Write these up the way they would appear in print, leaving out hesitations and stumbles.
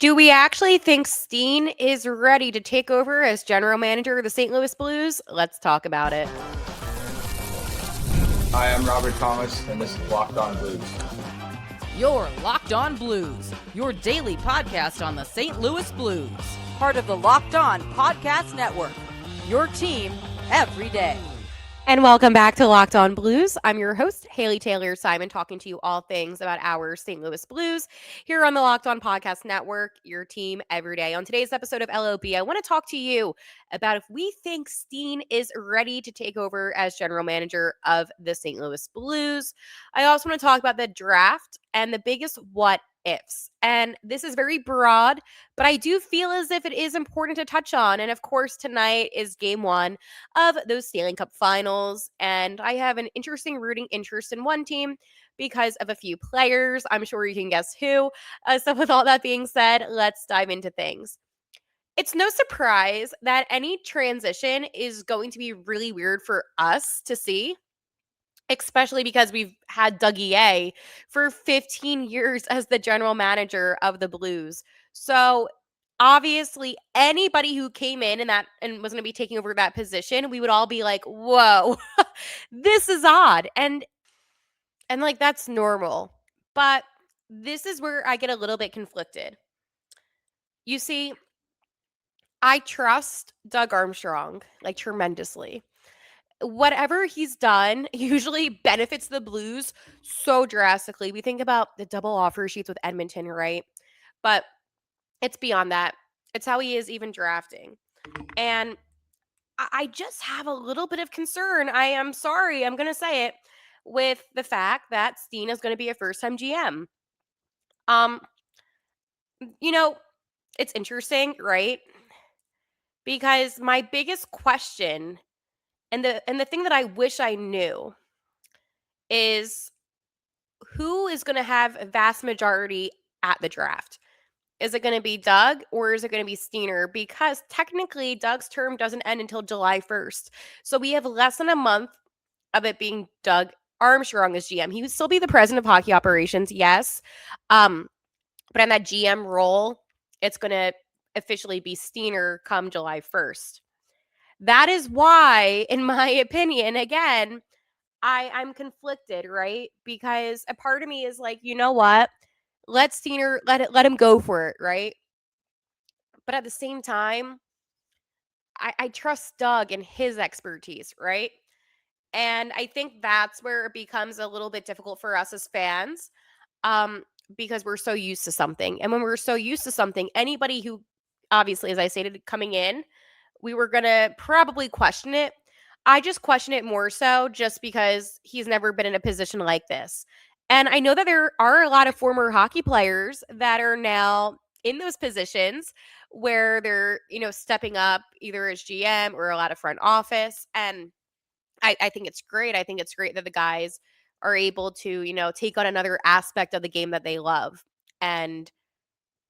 Do we actually think Steen is ready to take over as general manager of the St. Louis Blues? Let's talk about it. Hi, I'm Robert Thomas, and this is Locked On Blues. You're Locked On Blues, your daily podcast on the St. Louis Blues. Part of the Locked On Podcast Network, your team every day. And welcome back to Locked On Blues. I'm your host, Haley Taylor Simon, talking to you all things about our St. Louis Blues here on the Locked On Podcast Network, your team every day. On today's episode of LOB, I want to talk to you about if we think Steen is ready to take over as general manager of the St. Louis Blues. I also want to talk about the draft and the biggest what ifs. And this is very broad, but I do feel as if it is important to touch on. And of course, tonight is game one of those Stanley Cup finals. And I have an interesting rooting interest in one team because of a few players. I'm sure you can guess who. So, with all that being said, let's dive into things. It's no surprise that any transition is going to be really weird for us to see, especially because we've had Dougie A for 15 years as the general manager of the Blues. So obviously anybody who came in and was going to be taking over that position, we would all be like, "Whoa, this is odd." And like that's normal. But this is where I get a little bit conflicted. You see, I trust Doug Armstrong like tremendously. Whatever he's done usually benefits the Blues so drastically. We think about the double offer sheets with Edmonton, right? But it's beyond that. It's how he is even drafting. And I just have a little bit of concern. I am sorry, I'm going to say it, with the fact that Steen is going to be a first-time GM. Um, you know, it's interesting, right? Because my biggest question and the thing that I wish I knew is who is going to have a vast majority at the draft? Is it going to be Doug or is it going to be Steiner? Because technically, Doug's term doesn't end until July 1st. So we have less than a month of it being Doug Armstrong as GM. He would still be the president of hockey operations, yes. But in that GM role, it's going to officially be Steiner come July 1st. That is why, in my opinion, again, I'm conflicted, right? Because a part of me is like, you know what? Let Steiner let him go for it, right? But at the same time, I trust Doug and his expertise, right? And I think that's where it becomes a little bit difficult for us as fans, um, because we're so used to something. And when we're so used to something, anybody who obviously, as I stated, coming in, we were gonna probably question it. I just question it more so just because he's never been in a position like this. And I know that there are a lot of former hockey players that are now in those positions where they're, stepping up either as GM or a lot of front office. And I think it's great. I think it's great that the guys are able to, take on another aspect of the game that they love. And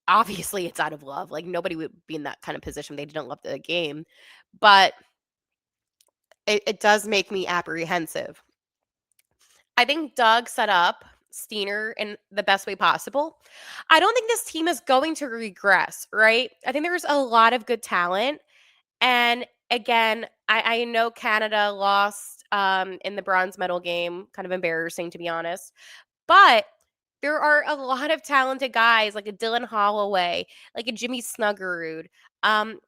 obviously it's out of love. Like nobody would be in that kind of position if they didn't love the game. But it does make me apprehensive. I think Doug set up Steiner in the best way possible. I don't think this team is going to regress, right? I think there's a lot of good talent. And again, I know Canada lost in the bronze medal game, kind of embarrassing to be honest. But there are a lot of talented guys like a Dylan Holloway, like a Jimmy Snuggerud, um,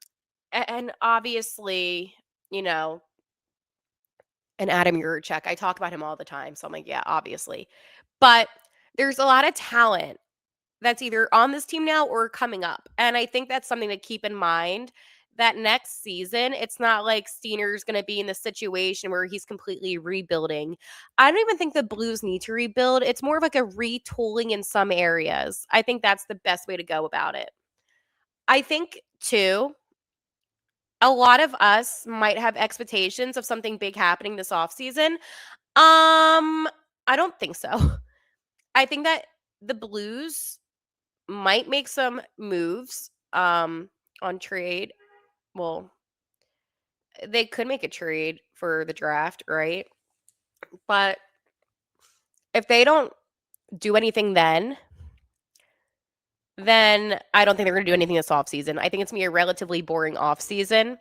and obviously, you know, and Adam Yurchek. I talk about him all the time. So I'm like, yeah, obviously. But there's a lot of talent that's either on this team now or coming up. And I think that's something to keep in mind that next season, it's not like Steiner's going to be in the situation where he's completely rebuilding. I don't even think the Blues need to rebuild. It's more of like a retooling in some areas. I think that's the best way to go about it. I think, too, a lot of us might have expectations of something big happening this offseason. I don't think so. I think that the Blues might make some moves on trade. Well, they could make a trade for the draft, right? But if they don't do anything then, then I don't think they're going to do anything this offseason. I think it's going to be a relatively boring offseason.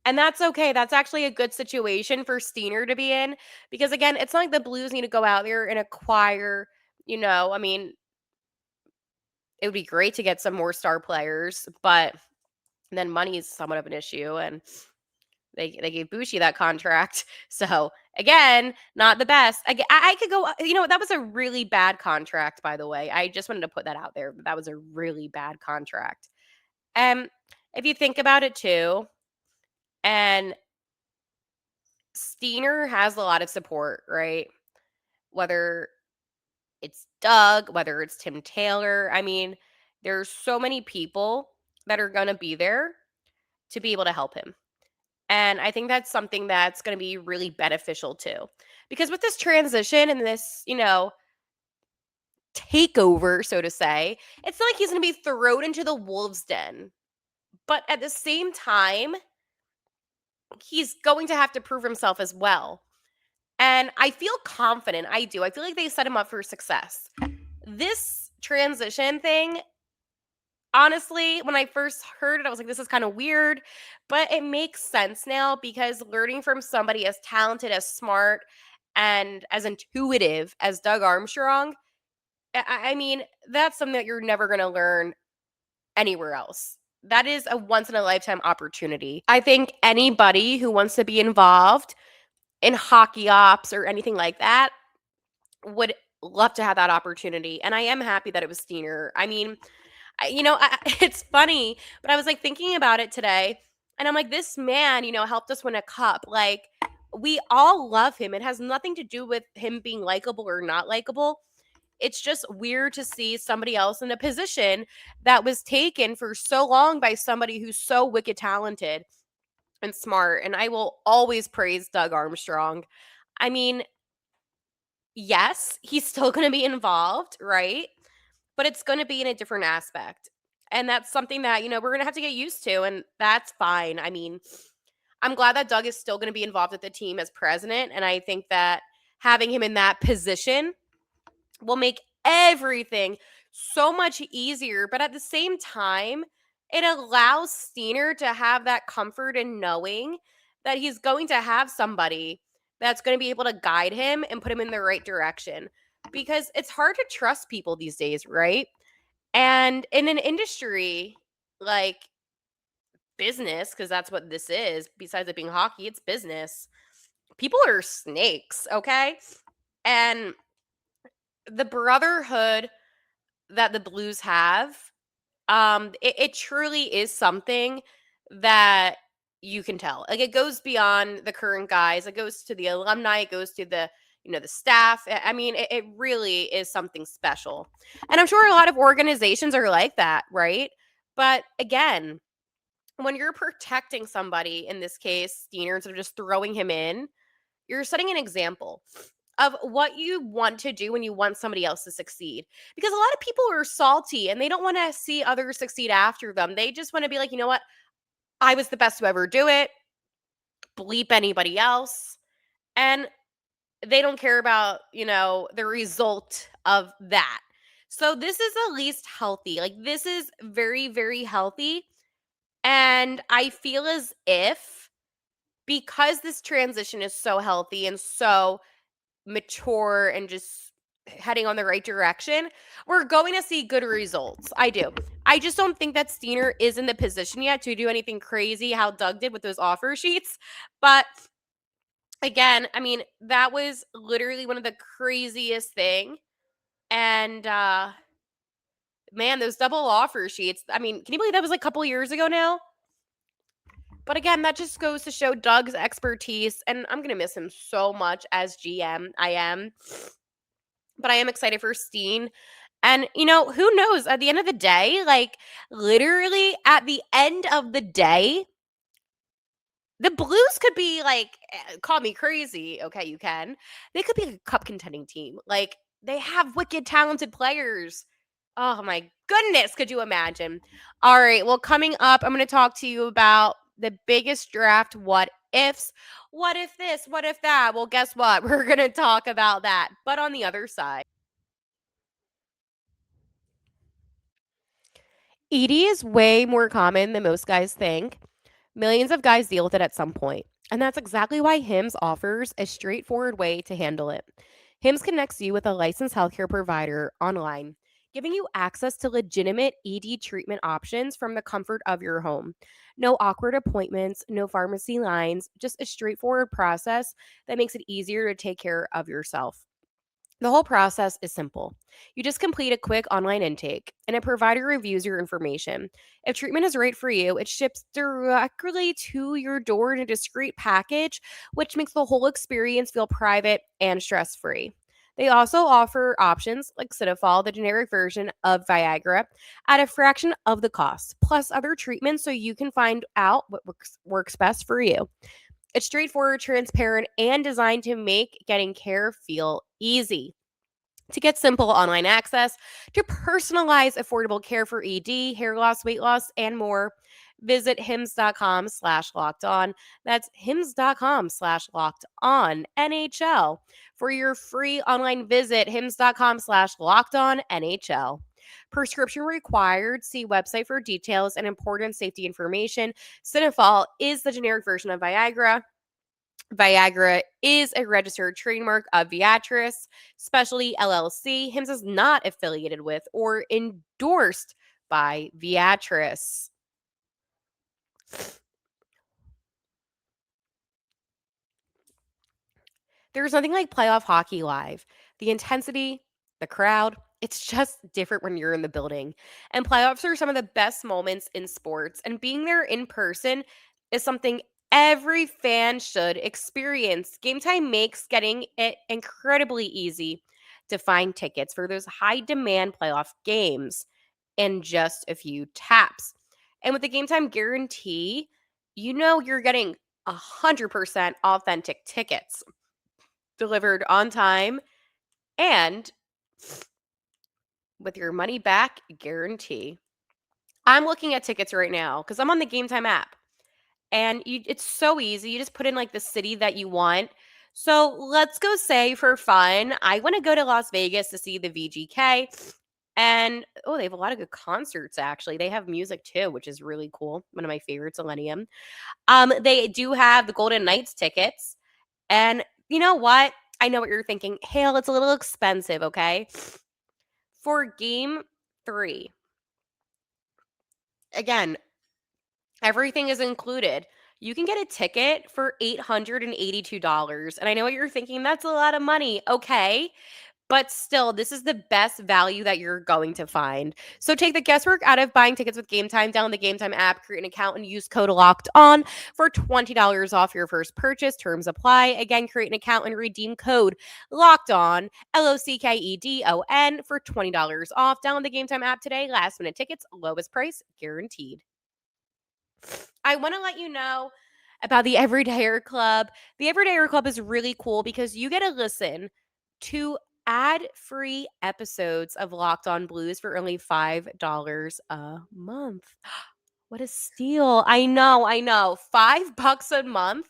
And that's okay. That's actually a good situation for Steiner to be in because, again, it's not like the Blues need to go out there and acquire, I mean, it would be great to get some more star players, but then money is somewhat of an issue. And they gave Bushi that contract. So, again, not the best. I could go, that was a really bad contract, by the way. I just wanted to put that out there. That was a really bad contract. If you think about it too, and Steiner has a lot of support, right? Whether it's Doug, whether it's Tim Taylor. I mean, there's so many people that are going to be there to be able to help him. And I think that's something that's going to be really beneficial too. Because with this transition and this, takeover, so to say, it's not like he's going to be thrown into the wolves' den. But at the same time, he's going to have to prove himself as well. And I feel confident. I do. I feel like they set him up for success. This transition thing, honestly, when I first heard it, I was like, this is kind of weird. But it makes sense now because learning from somebody as talented, as smart, and as intuitive as Doug Armstrong, I mean, that's something that you're never going to learn anywhere else. That is a once in a lifetime opportunity. I think anybody who wants to be involved in hockey ops or anything like that would love to have that opportunity. And I am happy that it was Steiner. I mean, it's funny, but I was like thinking about it today and I'm like, this man, helped us win a cup. Like, we all love him. It has nothing to do with him being likable or not likable. It's just weird to see somebody else in a position that was taken for so long by somebody who's so wicked talented and smart. And I will always praise Doug Armstrong. I mean, yes, he's still going to be involved, right? But it's going to be in a different aspect. And that's something that, we're going to have to get used to. And that's fine. I mean, I'm glad that Doug is still going to be involved with the team as president. And I think that having him in that position will make everything so much easier. But at the same time, it allows Steiner to have that comfort in knowing that he's going to have somebody that's going to be able to guide him and put him in the right direction. Because it's hard to trust people these days, right? And in an industry like business, because that's what this is, besides it being hockey, it's business. People are snakes, okay? And the brotherhood that the Blues have, it truly is something that you can tell. Like, it goes beyond the current guys. It goes to the alumni. It goes to the the staff. I mean, it really is something special. And I'm sure a lot of organizations are like that, right? But again, when you're protecting somebody, in this case, Steiner, instead of just throwing him in, you're setting an example of what you want to do when you want somebody else to succeed. Because a lot of people are salty and they don't want to see others succeed after them. They just want to be like, you know what? I was the best to ever do it. Bleep anybody else. And they don't care about, the result of that. So this is at least healthy. Like, this is very, very healthy. And I feel as if, because this transition is so healthy and so mature and just heading on the right direction, we're going to see good results. I do. I just don't think that Steiner is in the position yet to do anything crazy how Doug did with those offer sheets. But again, I mean, that was literally one of the craziest thing. And man, those double offer sheets. I mean, can you believe that was like a couple years ago now? But again, that just goes to show Doug's expertise, and I'm going to miss him so much as GM. I am. But I am excited for Steen. And, who knows? At the end of the day, like, literally at the end of the day, the Blues could be like, call me crazy. Okay, you can. They could be a cup contending team. Like, they have wicked talented players. Oh my goodness, could you imagine? All right, well, coming up, I'm going to talk to you about the biggest draft what ifs. What if this? What if that? Well, guess what? We're going to talk about that. But on the other side. ED is way more common than most guys think. Millions of guys deal with it at some point. And that's exactly why HIMS offers a straightforward way to handle it. HIMS connects you with a licensed healthcare provider online, giving you access to legitimate ED treatment options from the comfort of your home. No awkward appointments, no pharmacy lines, just a straightforward process that makes it easier to take care of yourself. The whole process is simple. You just complete a quick online intake, and a provider reviews your information. If treatment is right for you, it ships directly to your door in a discreet package, which makes the whole experience feel private and stress free. They also offer options like Cidofol, the generic version of Viagra, at a fraction of the cost, plus other treatments so you can find out what works best for you. It's straightforward, transparent, and designed to make getting care feel easy. To get simple online access to personalized, affordable care for ED, hair loss, weight loss, and more, visit hims.com/locked on. That's hims.com/locked on NHL. For your free online visit, hims.com/locked on NHL. Prescription required. See website for details and important safety information. Cidofol is the generic version of Viagra. Viagra is a registered trademark of Viatris Specialty LLC. HIMS is not affiliated with or endorsed by Viatris. There's nothing like playoff hockey live. The intensity, the crowd, it's just different when you're in the building. And playoffs are some of the best moments in sports. And being there in person is something every fan should experience. Game Time makes getting it incredibly easy to find tickets for those high demand playoff games in just a few taps. And with the Game Time guarantee, you know you're getting 100% authentic tickets delivered on time and with your money back guarantee. I'm looking at tickets right now because I'm on the Game Time app, and it's so easy. You just put in like the city that you want. So let's go say for fun, I want to go to Las Vegas to see the VGK. And oh, they have a lot of good concerts actually. They have music too, which is really cool. One of my favorites, Millennium. They do have the Golden Knights tickets. And you know what? I know what you're thinking. Hale, it's a little expensive, okay? For game 3, again, everything is included. You can get a ticket for $882. And I know what you're thinking. That's a lot of money. Okay. But still, this is the best value that you're going to find. So take the guesswork out of buying tickets with Game Time. Download the Game Time app, create an account, and use code LOCKED ON for $20 off your first purchase. Terms apply. Again, create an account and redeem code LOCKED ON, LOCKEDON, for $20 off. Download the Game Time app today. Last minute tickets, lowest price guaranteed. I want to let you know about the Everydayer Club. The Everydayer Club is really cool because you get to listen to ad-free episodes of Locked On Blues for only $5 a month. What a steal. I know. $5 a month.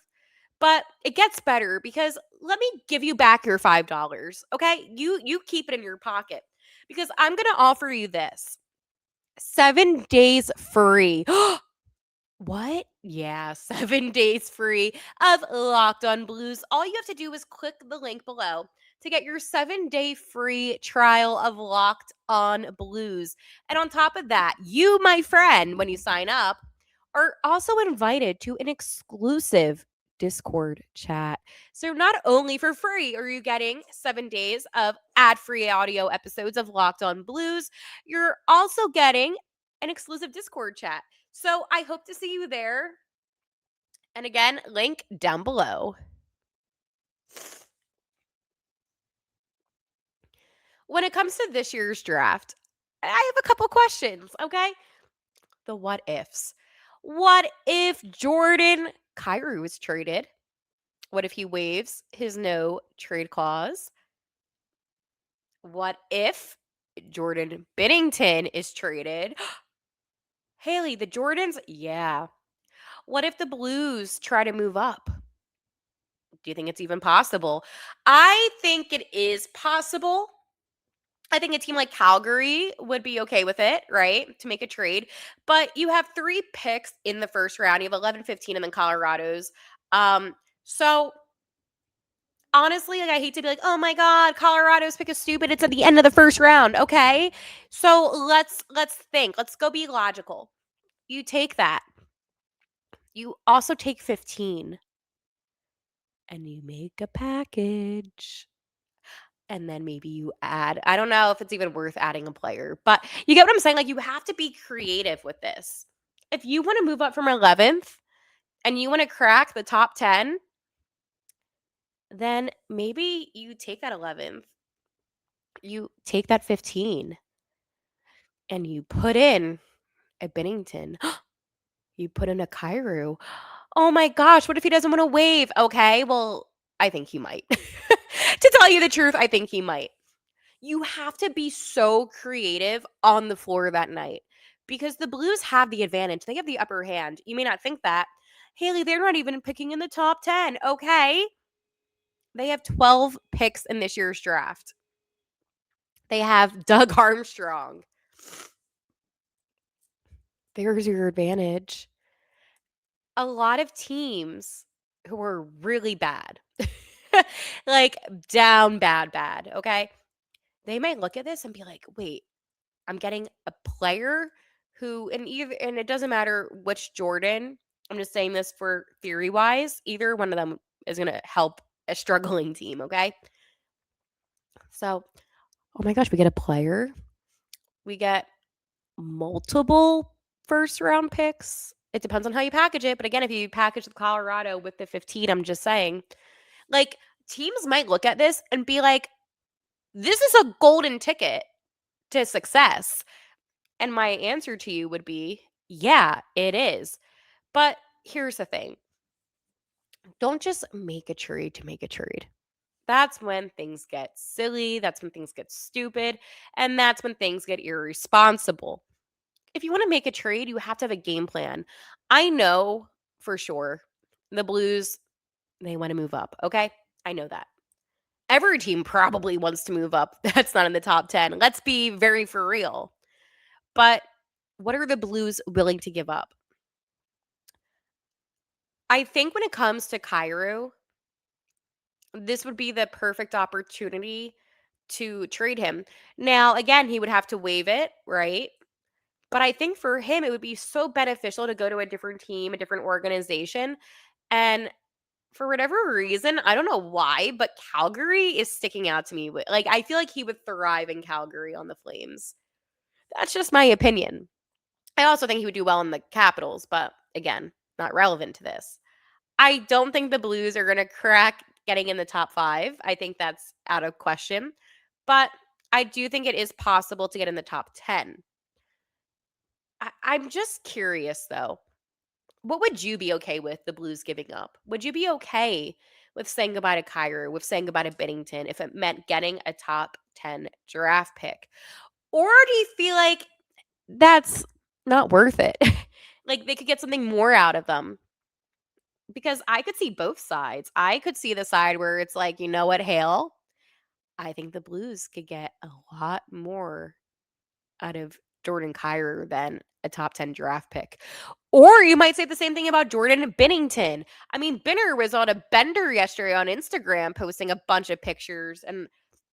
But it gets better because let me give you back your $5. Okay? You keep it in your pocket because I'm going to offer you this. 7 days free. What? Yeah, 7 days free of Locked On Blues. All you have to do is click the link below to get your 7-day free trial of Locked On Blues. And on top of that, you, my friend, when you sign up, are also invited to an exclusive Discord chat. So not only for free are you getting 7 days of ad-free audio episodes of Locked On Blues, you're also getting an exclusive Discord chat. So I hope to see you there. And again, link down below. When it comes to this year's draft, I have a couple questions, okay? The what ifs. What if Jordan Kyrou is traded? What if he waives his no trade clause? What if Jordan Binnington is traded? Haley, the Jordans? Yeah. What if the Blues try to move up? Do you think it's even possible? I think it is possible. I think a team like Calgary would be okay with it, right? To make a trade. But you have 3 picks in the first round. You have 11, 15, and then Colorado's. So honestly, like I hate to be like, oh my God, Colorado's pick is stupid. It's at the end of the first round. Okay. So let's think. Let's go be logical. You take that. You also take 15 and you make a package. And then maybe you add, I don't know if it's even worth adding a player, but you get what I'm saying? Like, you have to be creative with this. If you want to move up from 11th and you want to crack the top 10, then maybe you take that 11th, you take that 15, and you put in a Bennington. You put in a Cairo. Oh my gosh, what if he doesn't want to wave? Okay, well, I think he might. To tell you the truth, I think he might. You have to be so creative on the floor that night because the Blues have the advantage. They have the upper hand. You may not think that. Haley, they're not even picking in the top 10. Okay. They have 12 picks in this year's draft. They have Doug Armstrong. There's your advantage. A lot of teams who are really bad, like down bad, okay? They might look at this and be like, wait, I'm getting a player who, and it doesn't matter which Jordan. I'm just saying this for theory wise. Either one of them is gonna help a struggling team. Okay, so oh my gosh, we get a player. We get multiple first round picks. It depends on how you package it. But again, if you package the Colorado with the 15, I'm just saying, like teams might look at this and be like, this is a golden ticket to success. And my answer to you would be, yeah, it is. But here's the thing. Don't just make a trade to make a trade. That's when things get silly. That's when things get stupid. And that's when things get irresponsible. If you want to make a trade, you have to have a game plan. I know for sure the Blues, they want to move up. Okay. I know that. Every team probably wants to move up. That's not in the top 10. Let's be very for real. But what are the Blues willing to give up? I think when it comes to Cairo, this would be the perfect opportunity to trade him. Now, again, he would have to waive it, right? But I think for him, it would be so beneficial to go to a different team, a different organization. And for whatever reason, I don't know why, but Calgary is sticking out to me. Like, I feel like he would thrive in Calgary on the Flames. That's just my opinion. I also think he would do well in the Capitals, but again, not relevant to this. I don't think the Blues are going to crack getting in the top 5. I think that's out of question. But I do think it is possible to get in the top 10. I'm just curious, though. What would you be okay with the Blues giving up? Would you be okay with saying goodbye to Kyrie, with saying goodbye to Bennington, if it meant getting a top 10 draft pick? Or do you feel like that's not worth it? Like they could get something more out of them? Because I could see both sides. I could see the side where it's like, you know what, Hale? I think the Blues could get a lot more out of Jordan Kyrou than a top 10 draft pick. Or you might say the same thing about Jordan Bennington. I mean, Benner was on a bender yesterday on Instagram posting a bunch of pictures, and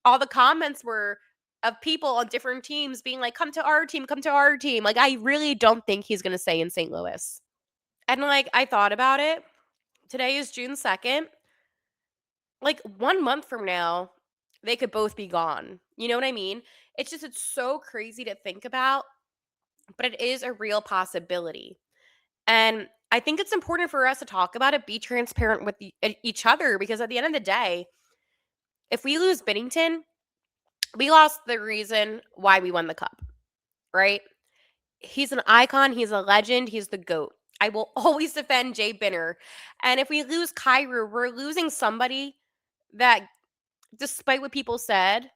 all the comments were of people on different teams being like, come to our team, come to our team. Like, I really don't think he's going to stay in St. Louis. And like, I thought about it. Today is June 2nd. Like 1 month from now, they could both be gone. You know what I mean? It's so crazy to think about, but it is a real possibility. And I think it's important for us to talk about it, be transparent with each other, because at the end of the day, if we lose Bennington, we lost the reason why we won the cup, right? He's an icon, he's a legend, he's the GOAT. I will always defend Jay Benner. And if we lose Kyrou, we're losing somebody that, despite what people said,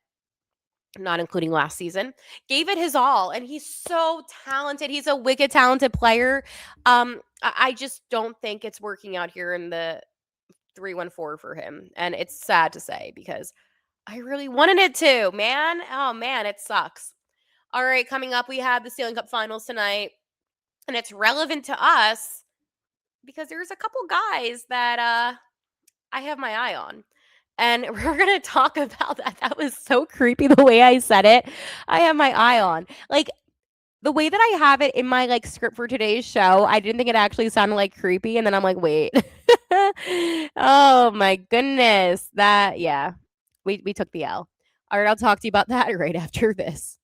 not including last season, gave it his all. And he's so talented. He's a wicked talented player. I just don't think it's working out here in the 314 for him. And it's sad to say because I really wanted it to, man. Oh, man, it sucks. All right, coming up, we have the Stanley Cup Finals tonight, and it's relevant to us because there's a couple guys that I have my eye on. And we're going to talk about that. That was so creepy the way I said it. I have my eye on. Like, the way that I have it in my like script for today's show, I didn't think it actually sounded like creepy, and then I'm like, wait. Oh my goodness. That yeah. We took the L. All right, I'll talk to you about that right after this.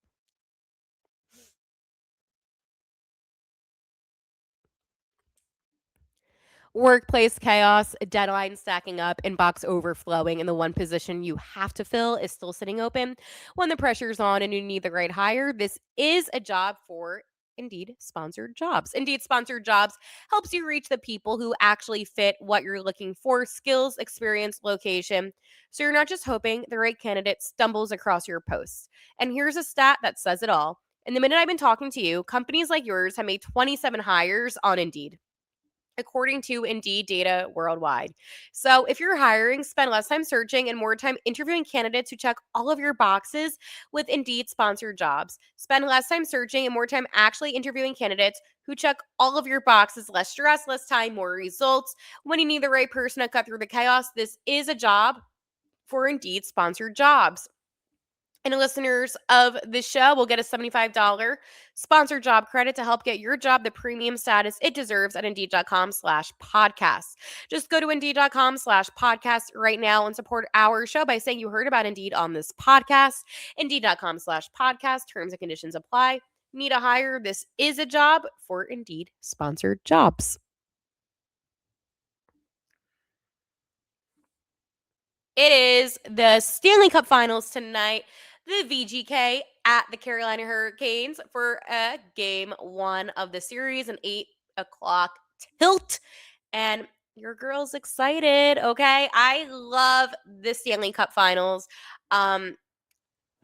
Workplace chaos, deadline stacking up, inbox overflowing, and the one position you have to fill is still sitting open. When the pressure's on and you need the right hire, this is a job for Indeed sponsored jobs. Indeed sponsored jobs helps you reach the people who actually fit what you're looking for: skills, experience, location. So you're not just hoping the right candidate stumbles across your posts. And here's a stat that says it all. In the minute I've been talking to you, companies like yours have made 27 hires on Indeed, according to Indeed data worldwide. So, if you're hiring, spend less time searching and more time interviewing candidates who check all of your boxes with Indeed sponsored jobs. Spend less time searching and more time actually interviewing candidates who check all of your boxes. Less stress, less time, more results. When you need the right person to cut through the chaos, this is a job for Indeed sponsored jobs. And listeners of the show will get a $75 sponsored job credit to help get your job the premium status it deserves at Indeed.com/podcast. Just go to Indeed.com/podcast right now and support our show by saying you heard about Indeed on this podcast. Indeed.com/podcast. Terms and conditions apply. Need a hire? This is a job for Indeed sponsored jobs. It is the Stanley Cup Finals tonight. The VGK at the Carolina Hurricanes for game one of the series, an 8 o'clock tilt. And your girl's excited, okay? I love the Stanley Cup Finals.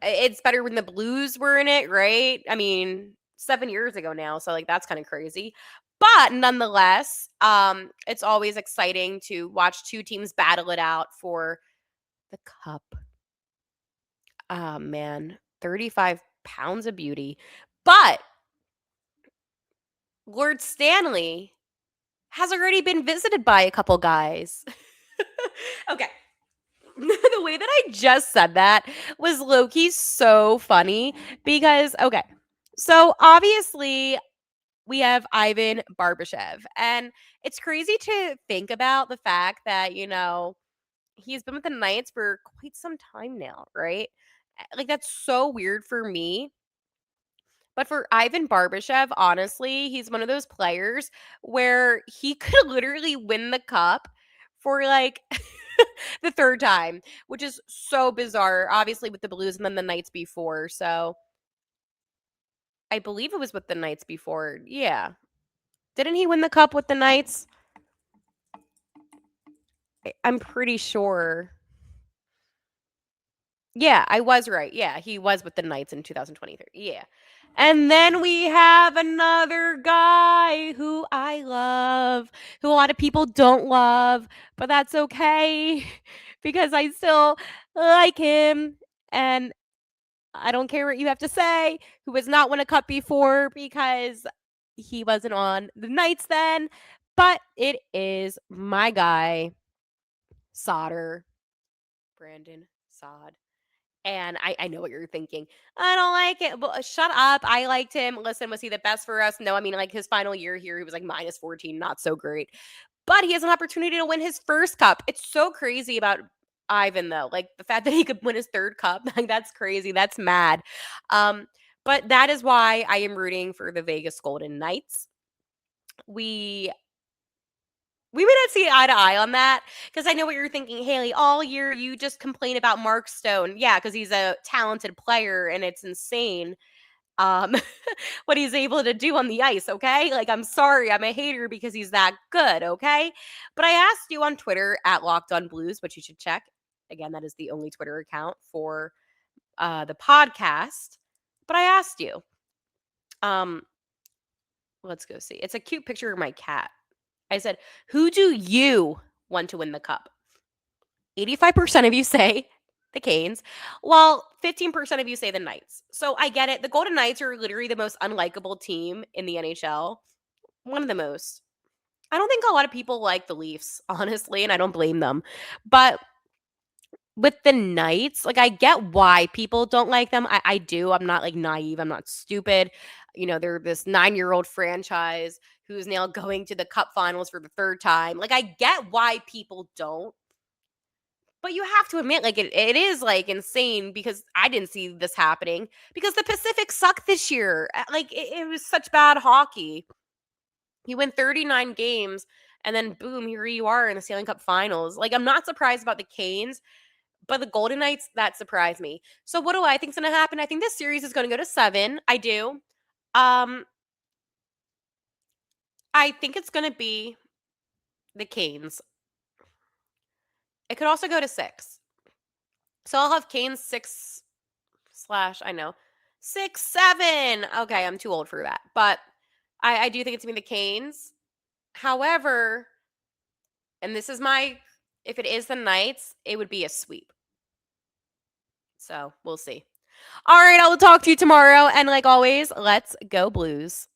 It's better when the Blues were in it, right? I mean, 7 years ago now, so like that's kind of crazy. But nonetheless, it's always exciting to watch two teams battle it out for the cup. Oh man, 35 pounds of beauty. But Lord Stanley has already been visited by a couple guys. Okay. The way that I just said that was low-key so funny because, okay, so obviously we have Ivan Barbashev, and it's crazy to think about the fact that, he's been with the Knights for quite some time now, right? Like, that's so weird for me. But for Ivan Barbashev, honestly, he's one of those players where he could literally win the cup for like the third time, which is so bizarre. Obviously, with the Blues and then the Knights before. So I believe it was with the Knights before. Yeah. Didn't he win the cup with the Knights? I'm pretty sure. Yeah, I was right. Yeah, he was with the Knights in 2023. Yeah. And then we have another guy who I love, who a lot of people don't love, but that's okay because I still like him. And I don't care what you have to say, who has not won a cup before because he wasn't on the Knights then. But it is my guy, Sodder, Brandon Sod. And I know what you're thinking. I don't like it. Well, shut up. I liked him. Listen, was he the best for us? No, I mean, like his final year here, he was like minus 14, not so great. But he has an opportunity to win his first cup. It's so crazy about Ivan, though. Like the fact that he could win his third cup, like that's crazy. That's mad. But that is why I am rooting for the Vegas Golden Knights. We may not see eye to eye on that because I know what you're thinking, Haley. All year you just complain about Mark Stone. Yeah, because he's a talented player and it's insane um, what he's able to do on the ice, okay? Like, I'm sorry, I'm a hater because he's that good, okay? But I asked you on Twitter at Locked On Blues, which you should check. Again, that is the only Twitter account for the podcast. But I asked you, let's go see. It's a cute picture of my cat. I said, who do you want to win the cup? 85% of you say The Canes. Well, 15% of you say the Knights. So I get it. The Golden Knights are literally the most unlikable team in the NHL. One of the most. I don't think a lot of people like the Leafs, honestly, and I don't blame them. But with the Knights, like I get why people don't like them. I do. I'm not like naive. I'm not stupid. They're this 9-year-old franchise who's now going to the Cup Finals for the third time. Like I get why people don't. But you have to admit, like, it is, like, insane because I didn't see this happening because the Pacific sucked this year. Like, it was such bad hockey. You win 39 games, and then boom, here you are in the Stanley Cup Finals. Like, I'm not surprised about the Canes, but the Golden Knights, that surprised me. So what do I think's going to happen? I think this series is going to go to 7. I do. I think it's going to be the Canes. It could also go to 6. So I'll have Canes 6 slash, I know, 6, 7. Okay, I'm too old for that. But I do think it's going to be the Canes. However, and this is if it is the Knights, it would be a sweep. So we'll see. All right, I will talk to you tomorrow. And like always, let's go Blues.